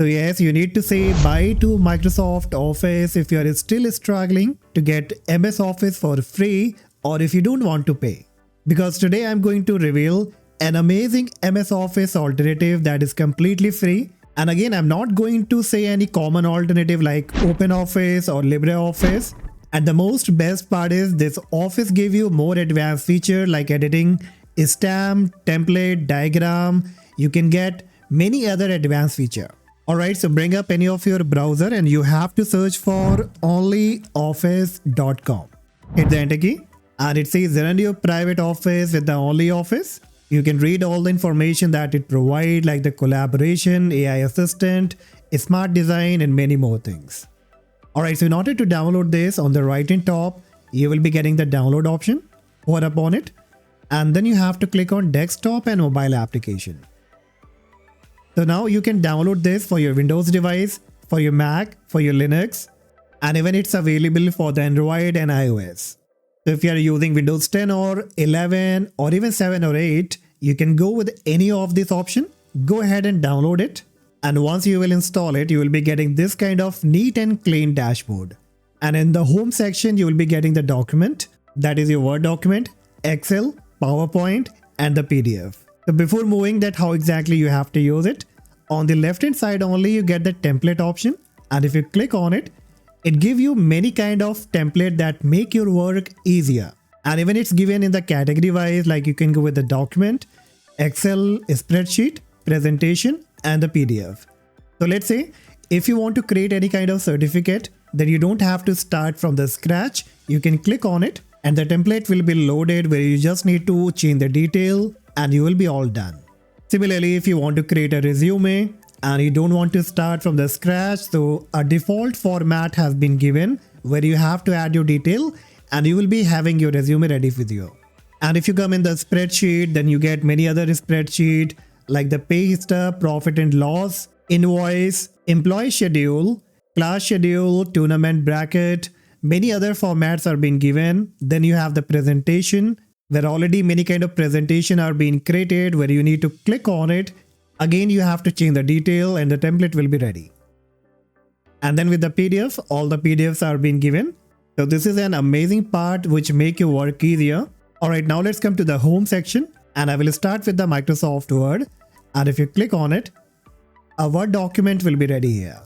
So yes, you need to say bye to Microsoft Office if you are still struggling to get MS Office for free or if you don't want to pay. Because today I'm going to reveal an amazing MS Office alternative that is completely free. And again, I'm not going to say any common alternative like OpenOffice or LibreOffice. And the most best part is this Office gives you more advanced feature like editing, stamp, template, diagram. You can get many other advanced feature. Alright, so bring up any of your browser and you have to search for onlyoffice.com. Hit the enter key and it says run your private office with the OnlyOffice. You can read all the information that it provides like the collaboration, AI assistant, smart design and many more things. Alright, so in order to download this, on the right hand top, you will be getting the download option. Hover upon it and then you have to click on desktop and mobile application. So now you can download this for your Windows device, for your Mac, for your Linux, and even it's available for the Android and iOS. So if you are using Windows 10 or 11 or even 7 or 8, you can go with any of this option. Go ahead and download it. And once you will install it, you will be getting this kind of neat and clean dashboard. And in the home section, you will be getting the document. That is your Word document, Excel, PowerPoint, and the PDF. So before moving that how exactly you have to use it, on the left hand side only you get the template option, and if you click on it, it gives you many kind of template that make your work easier. And even it's given in the category wise, like you can go with the document, Excel, spreadsheet, presentation, and the PDF. So let's say if you want to create any kind of certificate, then you don't have to start from the scratch. You can click on it and the template will be loaded where you just need to change the detail and you will be all done. Similarly, if you want to create a resume and you don't want to start from the scratch, so a default format has been given where you have to add your detail and you will be having your resume ready with you. And if you come in the spreadsheet, then you get many other spreadsheet like the pay stub, profit and loss, invoice, employee schedule, class schedule, tournament bracket, many other formats are being given. Then you have the presentation where already many kind of presentation are being created where you need to click on it. Again, you have to change the detail and the template will be ready. And then with the PDF, all the PDFs are being given. So this is an amazing part which make your work easier. Alright, now let's come to the home section and I will start with the Microsoft Word. And if you click on it, a Word document will be ready here.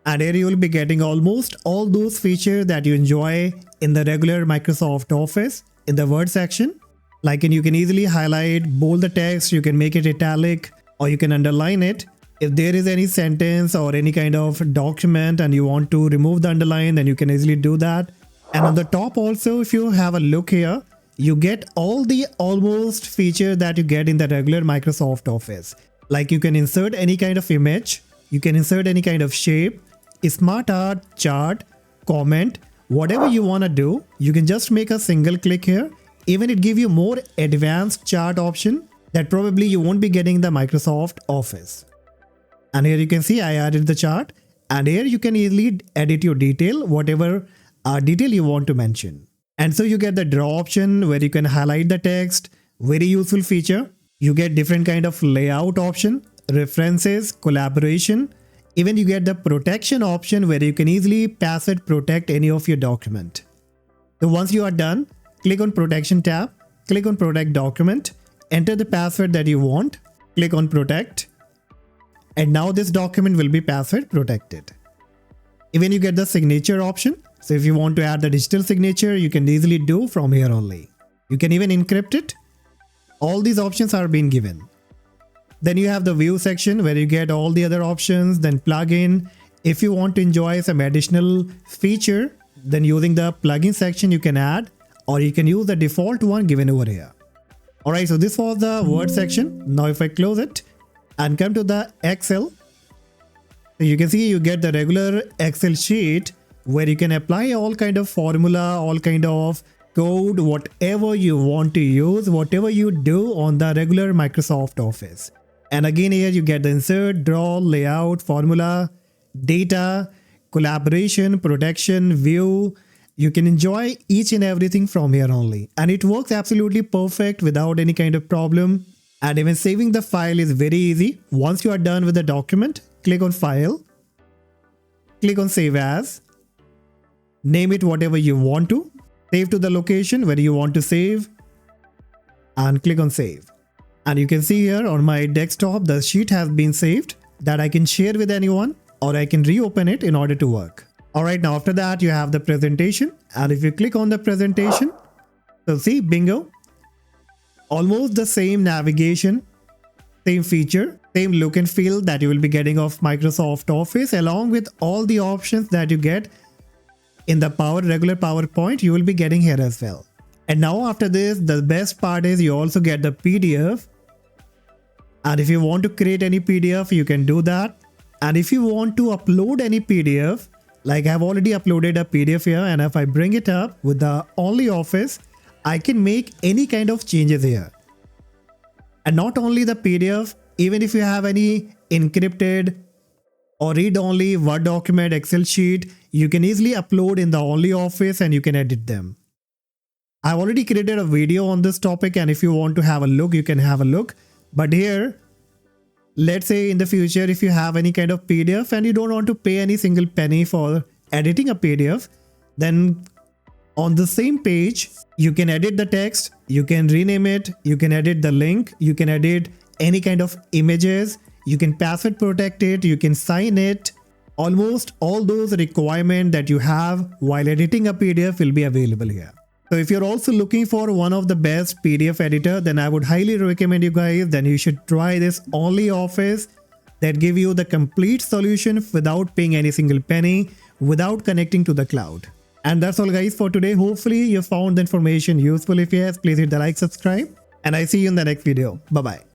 And here you will be getting almost all those features that you enjoy in the regular Microsoft Office in the Word section. Like you can easily highlight, bold the text, you can make it italic or you can underline it. If there is any sentence or any kind of document and you want to remove the underline, then you can easily do that. And on the top also, if you have a look here, you get all the almost features that you get in the regular Microsoft Office. Like you can insert any kind of image, you can insert any kind of shape, smart art, chart, comment, whatever you want to do, you can just make a single click here. Even it gives you more advanced chart option that probably you won't be getting in the Microsoft Office. And here you can see I added the chart and here you can easily edit your detail, whatever detail you want to mention. And so you get the draw option where you can highlight the text, very useful feature. You get different kind of layout option, references, collaboration. Even you get the protection option where you can easily password protect any of your document. So once you are done, click on protection tab, click on protect document, enter the password that you want, click on protect. And now this document will be password protected. Even you get the signature option. So if you want to add the digital signature, you can easily do from here only. You can even encrypt it. All these options are being given. Then you have the view section where you get all the other options, then plugin. If you want to enjoy some additional feature, then using the plugin section you can add or you can use the default one given over here. Alright, so this was the Word section. Now if I close it and come to the Excel, so you can see you get the regular Excel sheet where you can apply all kind of formula, all kind of code, whatever you want to use, whatever you do on the regular Microsoft Office. And again here you get the insert, draw, layout, formula, data, collaboration, protection, view. You can enjoy each and everything from here only. And it works absolutely perfect without any kind of problem. And even saving the file is very easy. Once you are done with the document, click on File, click on Save As, name it whatever you want to, save to the location where you want to save, and click on Save. And you can see here on my desktop, the sheet has been saved that I can share with anyone, or I can reopen it in order to work. Alright, now after that you have the presentation, and if you click on the presentation, so see, bingo, almost the same navigation, same feature, same look and feel that you will be getting of Microsoft Office, along with all the options that you get in the regular PowerPoint, you will be getting here as well. And now after this, the best part is you also get the PDF. And if you want to create any PDF, you can do that. And if you want to upload any PDF, like I've already uploaded a PDF here, and if I bring it up with the OnlyOffice, I can make any kind of changes here. And not only the PDF, even if you have any encrypted or read-only Word document, Excel sheet, you can easily upload in the OnlyOffice and you can edit them. I've already created a video on this topic, and if you want to have a look, you can have a look. But here, let's say in the future, if you have any kind of PDF and you don't want to pay any single penny for editing a PDF, then on the same page, you can edit the text, you can rename it, you can edit the link, you can edit any kind of images, you can password protect it, you can sign it. Almost all those requirements that you have while editing a PDF will be available here. So if you're also looking for one of the best PDF editor, then I would highly recommend you guys, then you should try this OnlyOffice that give you the complete solution without paying any single penny, without connecting to the cloud. And that's all guys for today. Hopefully you found the information useful. If yes, please hit the like, subscribe, and I see you in the next video. Bye bye.